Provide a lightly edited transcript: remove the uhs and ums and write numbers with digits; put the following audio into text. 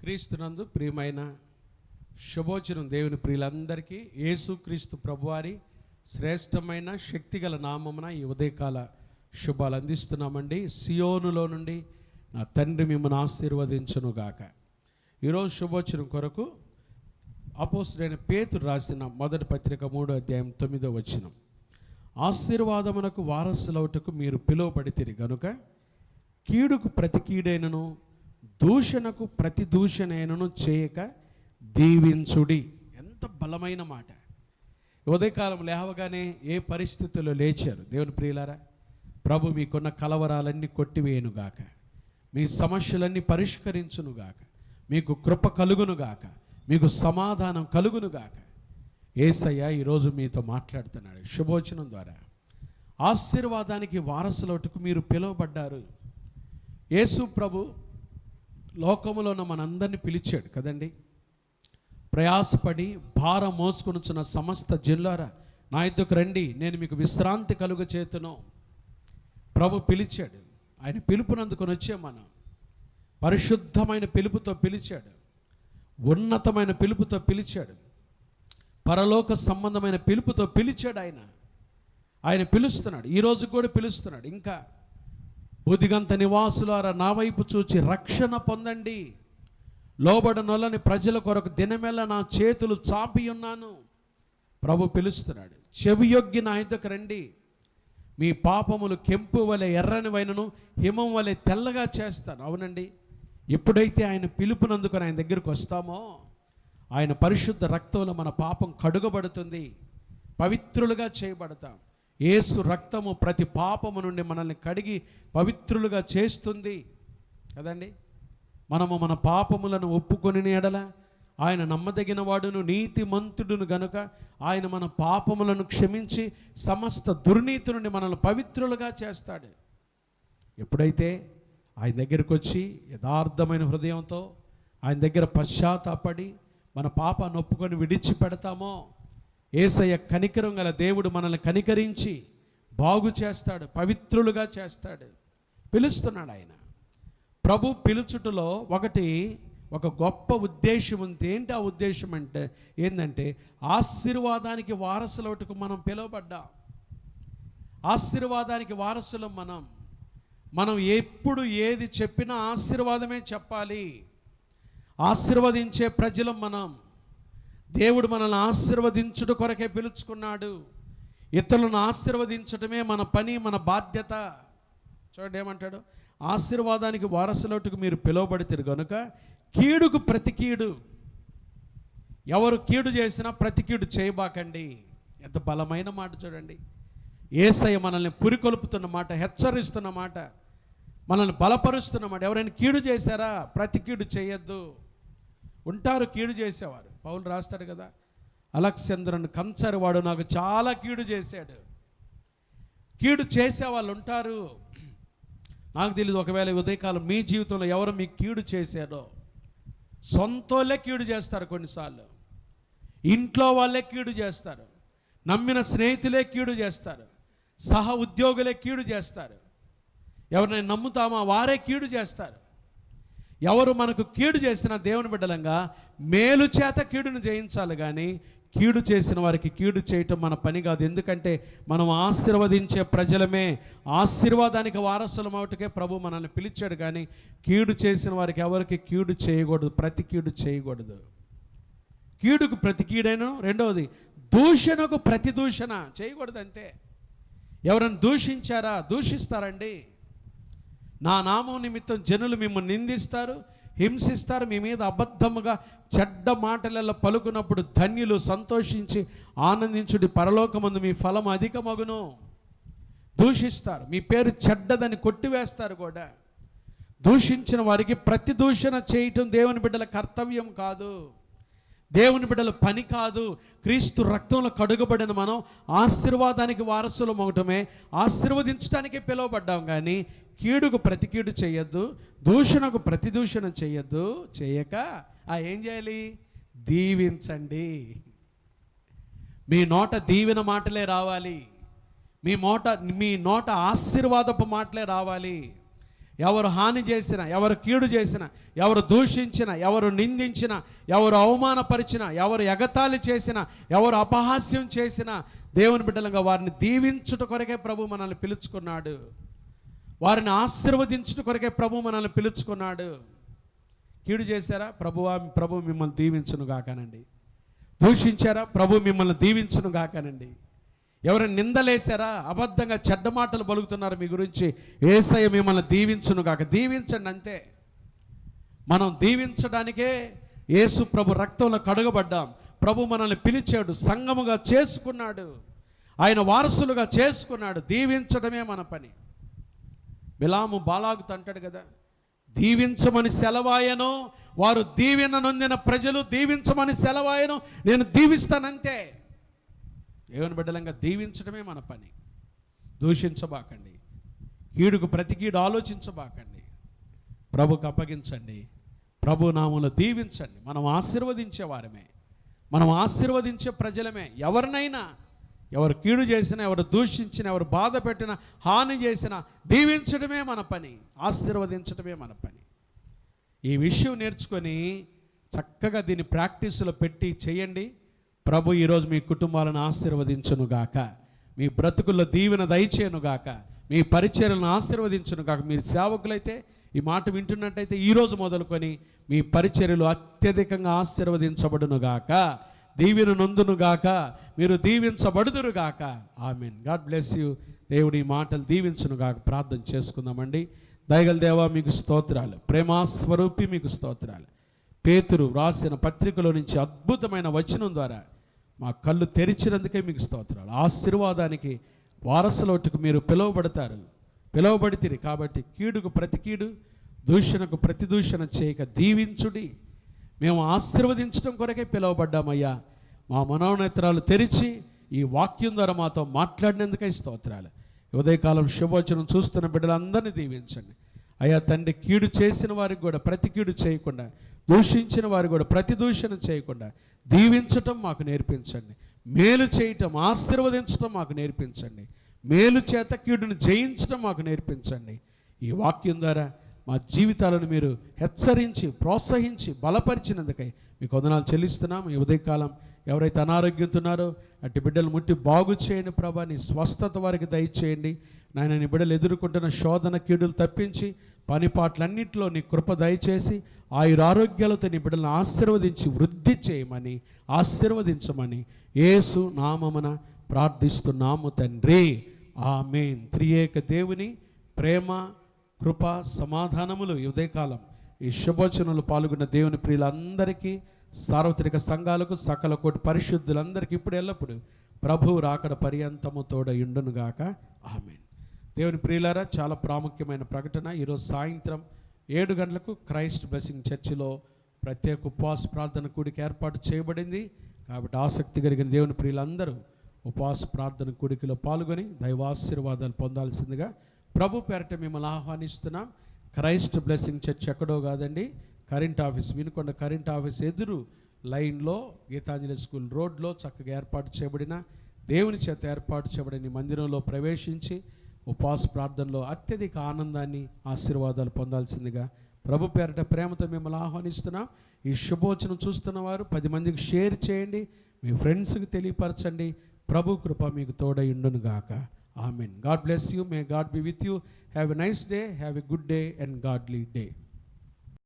క్రీస్తునందు ప్రియమైన శుభోచనం దేవుని ప్రియులందరికీ యేసుక్రీస్తు ప్రభువారి శ్రేష్టమైన శక్తిగల నామమున ఈ ఉదయకాల శుభాలు అందిస్తున్నామండి. సియోనులో నుండి నా తండ్రి మిమ్మల్ని ఆశీర్వదించునుగాక. ఈరోజు శుభోచనం కొరకు అపోస్తలుడైన పేతురు రాసిన మొదటి పత్రిక 3వ అధ్యాయం 9వ వచనం. ఆశీర్వాదమునకు వారసులవుటకు మీరు పిలువబడితిరి గనుక కీడుకు ప్రతి కీడైనను దూషణకు ప్రతి దూషణైనను చేయక దీవించుడి. ఎంత బలమైన మాట. ఉదయకాలం లేవగానే ఏ పరిస్థితుల్లో లేచారు దేవుని ప్రియులారా, ప్రభు మీకున్న కలవరాలన్నీ కొట్టివేయునుగాక, మీ సమస్యలన్నీ పరిష్కరించునుగాక, మీకు కృప కలుగునుగాక, మీకు సమాధానం కలుగునుగాక. యేసయ్య ఈరోజు మీతో మాట్లాడుతున్నాడు శుభోచనం ద్వారా. ఆశీర్వాదానికి వారసులవుటకు మీరు పిలువబడ్డారు. యేసు ప్రభు లోకములో ఉన్న మనందరినీ పిలిచాడు కదండి. ప్రయాసపడి భారం మోసుకొనుచున్న సమస్త జనులారా నా యొద్దకు రండి, నేను మీకు విశ్రాంతి కలుగ చేతును. ప్రభు పిలిచాడు. ఆయన పిలుపునందుకొని వచ్చే మనం పరిశుద్ధమైన పిలుపుతో పిలిచాడు, ఉన్నతమైన పిలుపుతో పిలిచాడు, పరలోక సంబంధమైన పిలుపుతో పిలిచాడు. ఆయన పిలుస్తున్నాడు, ఈరోజు కూడా పిలుస్తున్నాడు. ఇంకా బుద్ధిగంత నివాసులారా నా వైపు చూచి రక్షణ పొందండి, లోబడనొల్లని ప్రజల కొరకు దినమెల్ల నా చేతులు చాపి ఉన్నాను. ప్రభు పిలుస్తున్నాడు. చెవియొగ్గి నా యొద్దకు రండి, మీ పాపములు కెంపు వలె ఎర్రనివైనను హిమం వలె తెల్లగా చేస్తాను. అవునండి, ఎప్పుడైతే ఆయన పిలుపునందుకొని ఆయన దగ్గరికి వస్తామో ఆయన పరిశుద్ధ రక్తంలో మన పాపం కడుగబడుతుంది, పవిత్రులుగా చేయబడతాం. యేసు రక్తము ప్రతి పాపము నుండి మనల్ని కడిగి పవిత్రులుగా చేస్తుంది కదండి. మనము మన పాపములను ఒప్పుకొని ఎడల ఆయన నమ్మదగిన వాడును నీతిమంతుడును గనుక ఆయన మన పాపములను క్షమించి సమస్త దుర్నీతి నుండి మనల్ని పవిత్రులుగా చేస్తాడు. ఎప్పుడైతే ఆయన దగ్గరికి వచ్చి యథార్థమైన హృదయంతో ఆయన దగ్గర పశ్చాత్తాపడి మన పాపాన్ని ఒప్పుకొని విడిచిపెడతామో యేసయ్య కనికరం గల దేవుడు మనల్ని కనికరించి బాగు చేస్తాడు, పవిత్రులుగా చేస్తాడు. పిలుస్తున్నాడు ఆయన. ప్రభు పిలుచుటలో ఒక గొప్ప ఉద్దేశం ఉంది. ఏంటి ఆ ఉద్దేశం అంటే ఏంటంటే ఆశీర్వాదానికి వారసులవుటకు మనం పిలువబడ్డాం. ఆశీర్వాదానికి వారసులం మనం ఎప్పుడు ఏది చెప్పినా ఆశీర్వాదమే చెప్పాలి. ఆశీర్వదించే ప్రజలం మనం. దేవుడు మనల్ని ఆశీర్వదించుట కొరకే పిలుచుకున్నాడు. ఇతరులను ఆశీర్వదించటమే మన పని, మన బాధ్యత. చూడండి ఏమంటాడు, ఆశీర్వాదానికి వారసులవుటకు మీరు పిలువబడితిరి గనుక కీడుకు ప్రతి కీడు. ఎవరు కీడు చేసినా ప్రతి కీడు చేయబాకండి. ఎంత బలమైన మాట చూడండి. యేసయ్య మనల్ని పురికొల్పుతున్న మాట, హెచ్చరిస్తున్న మాట, మనల్ని బలపరుస్తున్న మాట. ఎవరైనా కీడు చేశారా ప్రతి కీడు చేయొద్దు. ఉంటారు కీడు చేసేవారు. పౌలు రాస్తాడు కదా, అలెగ్జాంద్రుని కంచరు వాడు నాకు చాలా కీడు చేశాడు. కీడు చేసేవాళ్ళు ఉంటారు. నాకు తెలియదు, ఒకవేళ ఉదయకాలం మీ జీవితంలో ఎవరు మీకు కీడు చేశారో. సొంతోళ్ళే కీడు చేస్తారు, కొన్నిసార్లు ఇంట్లో వాళ్ళే కీడు చేస్తారు, నమ్మిన స్నేహితులే కీడు చేస్తారు, సహ ఉద్యోగులే కీడు చేస్తారు, ఎవరినైనా నమ్ముతామా వారే కీడు చేస్తారు. ఎవరు మనకు కీడు చేసిన దేవుని బిడ్డలంగా మేలు చేత కీడును జయించాలి, కానీ కీడు చేసిన వారికి కీడు చేయటం మన పని కాదు. ఎందుకంటే మనం ఆశీర్వదించే ప్రజలమే, ఆశీర్వాదానికి వారసులం అవుటకే ప్రభు మనల్ని పిలిచాడు. కానీ కీడు చేసిన వారికి ఎవరికి కీడు చేయకూడదు, ప్రతి కీడు చేయకూడదు. కీడుకు ప్రతి కీడైన, రెండవది దూషణకు ప్రతి దూషణ చేయకూడదు. అంతే. ఎవరైనా దూషించారా, దూషిస్తారండి. నా నామం నిమిత్తం జనులు మిమ్మల్ని నిందిస్తారు, హింసిస్తారు, మీ మీద అబద్ధముగా చెడ్డ మాటలలో పలుకున్నప్పుడు ధన్యులు, సంతోషించి ఆనందించుడి, పరలోకమందు మీ ఫలం అధికమగును. దూషిస్తారు, మీ పేరు చెడ్డదని కొట్టివేస్తారు కూడా. దూషించిన వారికి ప్రతి దూషణ చేయటం దేవుని బిడ్డల కర్తవ్యం కాదు, దేవుని బిడ్డల పని కాదు. క్రీస్తు రక్తంలో కడుగబడిన మనం ఆశీర్వాదానికి వారసులం అవటమే, ఆశీర్వదించడానికే పిలువబడ్డాం. కానీ కీడుకు ప్రతి కీడు చేయొద్దు, దూషణకు ప్రతి దూషణ చేయొద్దు. చేయక ఏం చేయాలి? దీవించండి. మీ నోట దీవెన మాటలే రావాలి, మీ నోట ఆశీర్వాదపు మాటలే రావాలి. ఎవరు హాని చేసినా, ఎవరు కీడు చేసినా, ఎవరు దూషించినా, ఎవరు నిందించినా, ఎవరు అవమానపరిచినా, ఎవరు ఎగతాళి చేసినా, ఎవరు అపహాస్యం చేసినా, దేవుని బిడ్డలుగా వారిని దీవించుట కొరకే ప్రభు మనల్ని పిలుచుకున్నాడు. వారిని ఆశీర్వదించుట కొరకే ప్రభు మనల్ని పిలుచుకున్నాడు. కీడు చేశారా? ప్రభు మిమ్మల్ని దీవించును గాకనండి. దూషించారా? ప్రభు మిమ్మల్ని దీవించును గాకనండి. ఎవరైనా నిందలేశారా? అబద్ధంగా చెడ్డ మాటలు పలుకుతున్నారు మీ గురించి, యేసయ్య మిమ్మల్ని దీవించును గాక. దీవించండి అంతే. మనం దీవించడానికే యేసు ప్రభు రక్తంలో కడగబడ్డాం. ప్రభు మనల్ని పిలిచాడు, సంఘముగా చేసుకున్నాడు, ఆయన వారసులుగా చేసుకున్నాడు. దీవించడమే మన పని. బిలాము బాలాగుతో అంటాడు కదా, దీవించమని సెలవాయను, వారు దీవెన నొందిన ప్రజలు దీవించమని సెలవాయను, నేను దీవిస్తానంతే. దేవుని బిడ్డలంగా దీవించడమే మన పని. దూషించబాకండి, కీడుకు ప్రతి కీడు ఆలోచించబాకండి, ప్రభుకు అప్పగించండి, ప్రభు నామములో దీవించండి. మనం ఆశీర్వదించే వారమే, మనం ఆశీర్వదించే ప్రజలమే. ఎవరినైనా, ఎవరు కీడు చేసినా, ఎవరు దూషించినా, ఎవరు బాధ పెట్టినా, హాని చేసినా దీవించడమే మన పని, ఆశీర్వదించడమే మన పని. ఈ విషయం నేర్చుకొని చక్కగా దీన్ని ప్రాక్టీసులో పెట్టి చేయండి. ప్రభు ఈరోజు మీ కుటుంబాలను ఆశీర్వదించునుగాక, మీ బ్రతుకుల్లో దీవెన దయచేయనుగాక, మీ పరిచర్యలను ఆశీర్వదించునుగాక. మీరు సేవకులైతే ఈ మాట వింటున్నట్టయితే ఈరోజు మొదలుకొని మీ పరిచర్యలు అత్యధికంగా ఆశీర్వదించబడునుగాక, దీవెన నొందునుగాక, మీరు దీవించబడుదురుగాక. ఆమేన్. God bless you. దేవుడి మాటలు దీవించునుగాక. ప్రార్థన చేసుకుందామండి. దయగల దేవా మీకు స్తోత్రాలు, ప్రేమాస్వరూపి మీకు స్తోత్రాలు. పేతురు రాసిన పత్రికలో నుంచి అద్భుతమైన వచనం ద్వారా మా కళ్ళు తెరిచినందుకే మీకు స్తోత్రాలు. ఆశీర్వాదానికి వారసులోటుకు మీరు పిలువబడితిరి కాబట్టి కీడుకు ప్రతి కీడు, దూషణకు ప్రతి దూషణ చేయక దీవించుడి. మేము ఆశీర్వదించడం కొరకే పిలువబడ్డామయ్యా. మా మనోనేత్రాలు తెరిచి ఈ వాక్యం ద్వారా మాతో మాట్లాడినందుకే స్తోత్రాలు. ఉదయకాలం శుభవచనం చూస్తున్న బిడ్డలందరినీ దీవించండి అయ్యా తండ్రి. కీడు చేసిన వారికి కూడా ప్రతి కీడు చేయకుండా, దూషించిన వారికి కూడా ప్రతి దూషణ చేయకుండా దీవించటం మాకు నేర్పించండి. మేలు చేయటం, ఆశీర్వదించటం మాకు నేర్పించండి. మేలు చేత కీడును జయించడం మాకు నేర్పించండి. ఈ వాక్యం ద్వారా మా జీవితాలను మీరు హెచ్చరించి, ప్రోత్సహించి, బలపరిచినందుకై మీకు వందనాలు చెల్లిస్తున్నాం. ఈ ఉదయకాలం ఎవరైతే అనారోగ్యంతో ఉన్నారో అట్టి బిడ్డలు ముట్టి బాగు చేయండి ప్రభా. నీ స్వస్థత వారికి దయచేయండి నాయన. నీ బిడ్డలు ఎదుర్కొంటున్న శోధన కీడులు తప్పించి పనిపాట్లన్నింటిలో నీ కృప దయచేసి ఆయురారోగ్యాలతో నీ బిడ్డలను ఆశీర్వదించి వృద్ధి చేయమని, ఆశీర్వదించమని యేసు నామమున ప్రార్థిస్తున్నాము తండ్రి. ఆమేన్. త్రియేక దేవుని ప్రేమ, కృప, సమాధానములు ఈ ఉదయకాలం ఈ శుభవచనాలు పాల్గొన్న దేవుని ప్రియులందరికీ, సార్వత్రిక సంఘాలకు, సకల కోటి పరిశుద్ధులందరికీ ఇప్పుడు ఎల్లప్పుడు ప్రభువు రాకడ పర్యంతము తోడయుండునుగాక. ఆమేన్. దేవుని ప్రియులారా, చాలా ప్రాముఖ్యమైన ప్రకటన. ఈరోజు సాయంత్రం 7 గంటలకు క్రైస్ట్ బ్లెస్సింగ్ చర్చిలో ప్రత్యేక ఉపవాస ప్రార్థన కూడిక ఏర్పాటు చేయబడింది. కాబట్టి ఆసక్తి కలిగిన దేవుని ప్రియులందరూ ఉపవాస ప్రార్థన కూడికలో పాల్గొని దైవాశీర్వాదాలు పొందాల్సిందిగా ప్రభు పేరట మిమ్మల్ని ఆహ్వానిస్తున్నాం. క్రైస్ట్ బ్లెస్సింగ్ చర్చ్ ఎక్కడో కాదండి, current office, Vinukonda current office ఎదురు లైన్లో గీతాంజలి స్కూల్ రోడ్లో చక్కగా ఏర్పాటు చేయబడిన, దేవుని చేత ఏర్పాటు చేయబడిన మందిరంలో ప్రవేశించి ఉపవాస ప్రార్థనలో అత్యధిక ఆనందాన్ని, ఆశీర్వాదాలు పొందాల్సిందిగా ప్రభు పేరట ప్రేమతో మిమ్మల్ని ఆహ్వానిస్తున్నాం. ఈ శుభవచనం చూస్తున్న వారు 10 మందికి షేర్ చేయండి, మీ ఫ్రెండ్స్కి తెలియపరచండి. ప్రభు కృప మీకు తోడయుండును గాక. Amen. God bless you. May God be with you. Have a nice day, have a good day and godly day.